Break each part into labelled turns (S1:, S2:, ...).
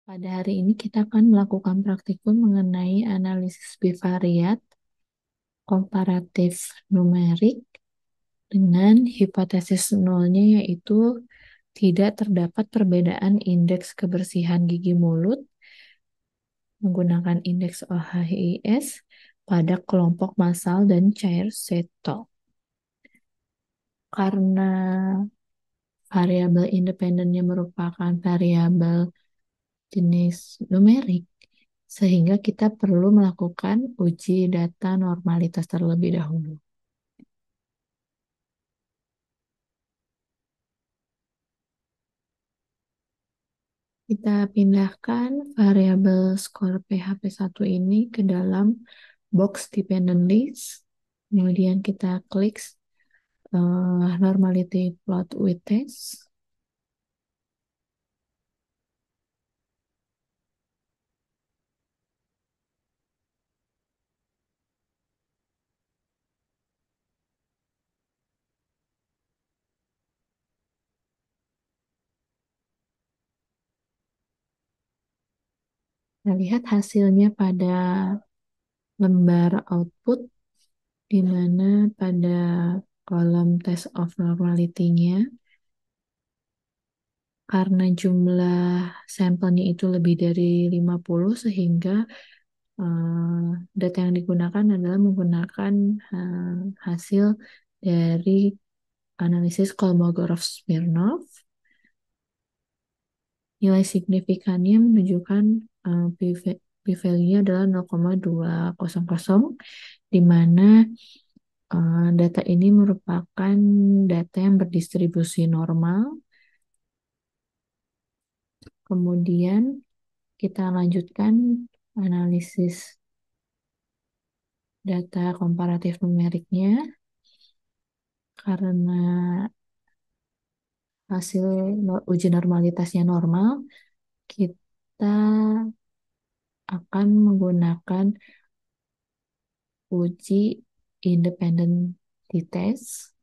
S1: Pada hari ini kita akan melakukan praktikum mengenai analisis bivariat komparatif numerik dengan hipotesis nolnya, yaitu tidak terdapat perbedaan indeks kebersihan gigi mulut menggunakan indeks OHIS pada kelompok massal dan cair setal. Karena variabel independennya merupakan variabel jenis numerik, sehingga kita perlu melakukan uji data normalitas terlebih dahulu. Kita pindahkan variabel skor PHP1 ini ke dalam box dependent list. Kemudian kita klik normality plot with test. Kita lihat hasilnya pada lembar output, di mana pada kolom test of normality-nya, karena jumlah sampelnya itu lebih dari 50, sehingga data yang digunakan adalah menggunakan hasil dari analisis Kolmogorov-Smirnov. Nilai signifikannya menunjukkan p-value-nya adalah 0,200, di mana data ini merupakan data yang berdistribusi normal. Kemudian kita lanjutkan analisis data komparatif numeriknya. Karena hasil uji normalitasnya normal, kita akan menggunakan uji independent test.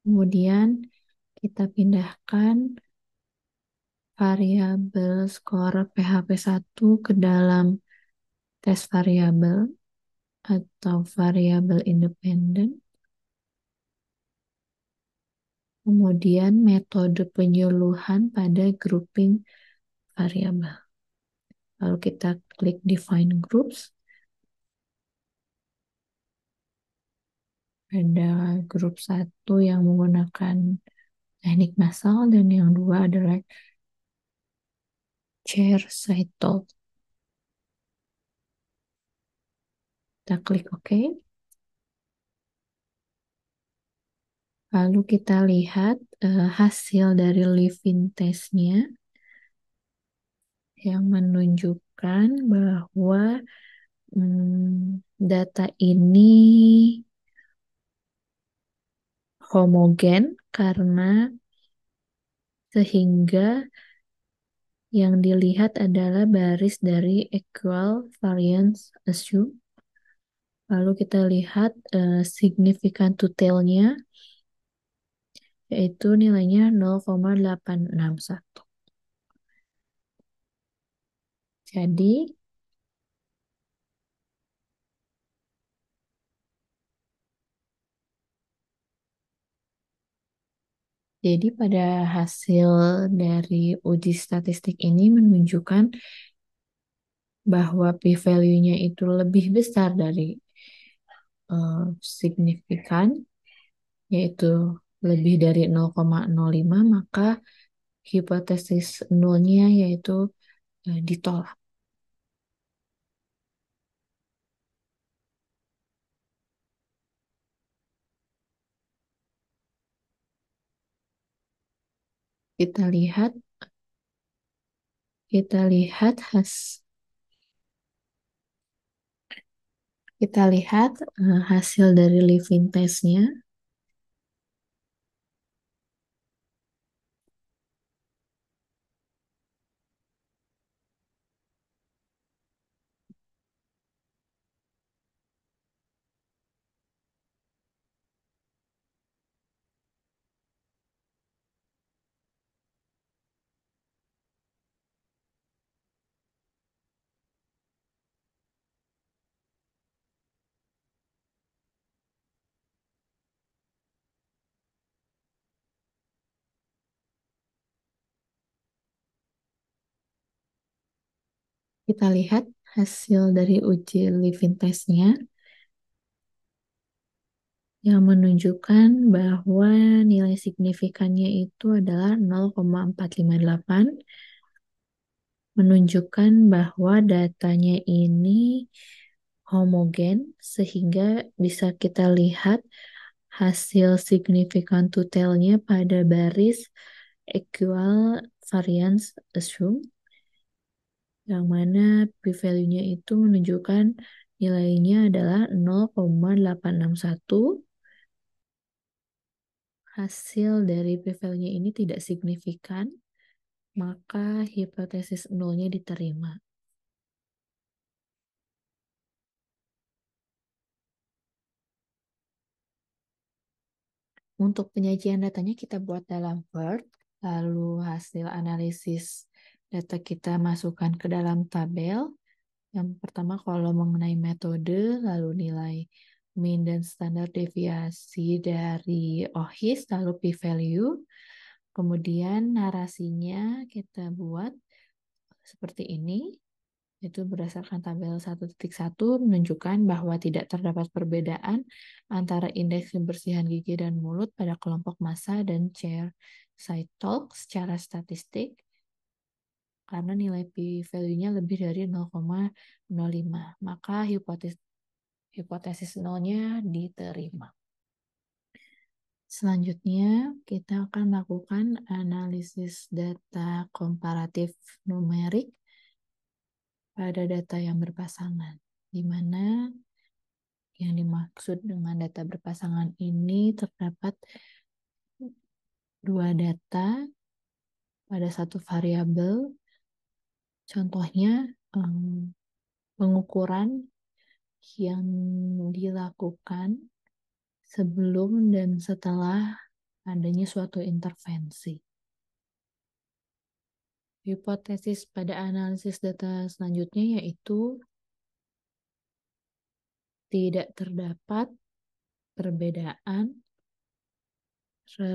S1: Kemudian kita pindahkan variabel skor PHP1 ke dalam tes variabel atau variabel independen. Kemudian metode penyuluhan pada grouping variabel. Lalu kita klik define groups. Ada grup 1 yang menggunakan teknik massal dan yang 2 adalah chair cycle. Kita klik OK. Lalu kita lihat hasil dari Levin test-nya yang menunjukkan bahwa data ini homogen, karena sehingga yang dilihat adalah baris dari equal variance assume. Lalu kita lihat signifikan to tail-nya, yaitu nilainya 0,861. Jadi pada hasil dari uji statistik ini menunjukkan bahwa p-value-nya itu lebih besar dari signifikan, yaitu lebih dari 0,05, maka hipotesis nolnya yaitu ditolak. Kita lihat kita lihat hasil dari Levin test-nya. Kita lihat hasil dari uji living testnya yang menunjukkan bahwa nilai signifikannya itu adalah 0,458, menunjukkan bahwa datanya ini homogen sehingga bisa kita lihat hasil signifikan totalnya pada baris equal variance assume, yang mana p-value-nya itu menunjukkan nilainya adalah 0,861. Hasil dari p-value-nya ini tidak signifikan, maka hipotesis nolnya diterima. Untuk penyajian datanya kita buat dalam Word, lalu hasil analisis data kita masukkan ke dalam tabel. Yang pertama kolom mengenai metode, lalu nilai mean dan standar deviasi dari OHIS, lalu p-value. Kemudian narasinya kita buat seperti ini. Itu berdasarkan tabel 1.1 menunjukkan bahwa tidak terdapat perbedaan antara indeks kebersihan gigi dan mulut pada kelompok massa dan chair side talk secara statistik karena nilai p-value-nya lebih dari 0,05. Maka hipotesis nolnya diterima. Selanjutnya, kita akan melakukan analisis data komparatif numerik pada data yang berpasangan, di mana yang dimaksud dengan data berpasangan ini terdapat dua data pada satu variabel. Contohnya, pengukuran yang dilakukan sebelum dan setelah adanya suatu intervensi. Hipotesis pada analisis data selanjutnya yaitu tidak terdapat perbedaan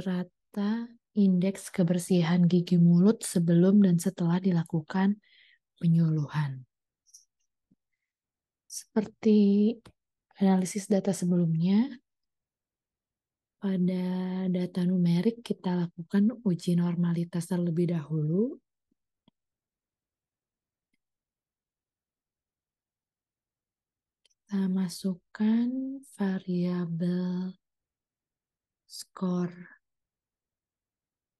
S1: rata indeks kebersihan gigi mulut sebelum dan setelah dilakukan penyuluhan. Seperti analisis data sebelumnya, pada data numerik kita lakukan uji normalitas terlebih dahulu. Kita masukkan variabel skor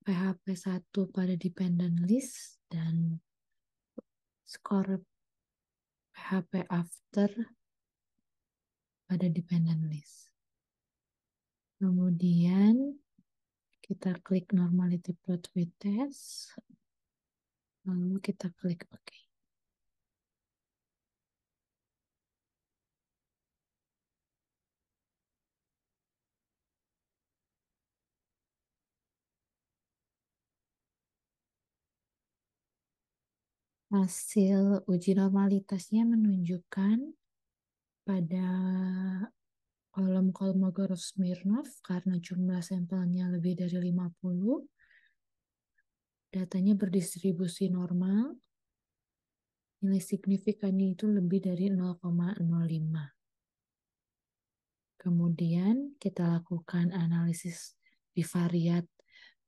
S1: PHP1 pada dependent list dan skor PHP after pada dependent list. Kemudian kita klik normality plot with test, lalu kita klik OK. Hasil uji normalitasnya menunjukkan pada kolom Kolmogorov-Smirnov karena jumlah sampelnya lebih dari 50, datanya berdistribusi normal, nilai signifikannya itu lebih dari 0,05. Kemudian kita lakukan analisis bivariat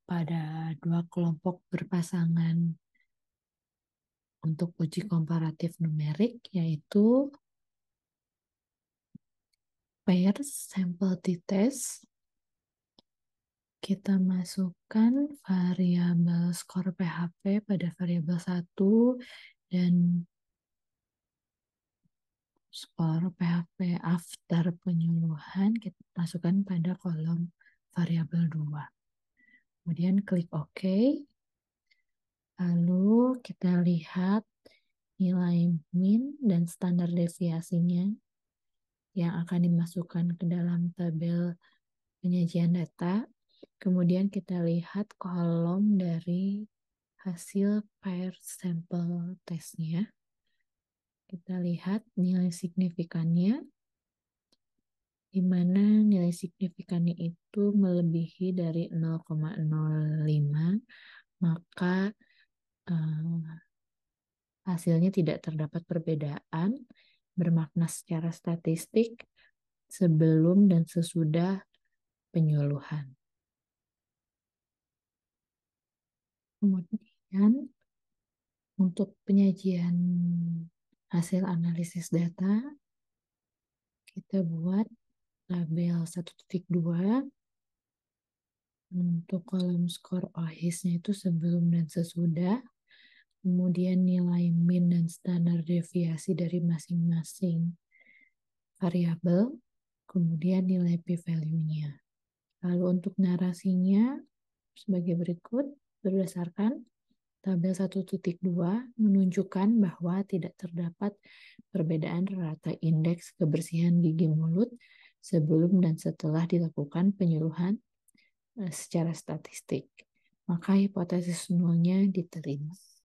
S1: pada dua kelompok berpasangan untuk uji komparatif numerik, yaitu pairs sample t-test. Kita masukkan variabel skor PHP pada variabel 1 dan skor PHP after penyuluhan kita masukkan pada kolom variabel 2. Kemudian klik OK. Lalu kita lihat nilai min dan standar deviasinya yang akan dimasukkan ke dalam tabel penyajian data. Kemudian kita lihat kolom dari hasil pair sample testnya. Kita lihat nilai signifikannya, di mana nilai signifikannya itu melebihi dari 0,05, maka hasilnya tidak terdapat perbedaan bermakna secara statistik sebelum dan sesudah penyuluhan. Kemudian untuk penyajian hasil analisis data, kita buat tabel 1.2. Untuk kolom skor OHIS-nya itu sebelum dan sesudah, kemudian nilai min dan standar deviasi dari masing-masing variabel, kemudian nilai p-value-nya. Lalu untuk narasinya sebagai berikut, berdasarkan tabel 1.2 menunjukkan bahwa tidak terdapat perbedaan rata indeks kebersihan gigi mulut sebelum dan setelah dilakukan penyuluhan secara statistik. Maka hipotesis nolnya diterima.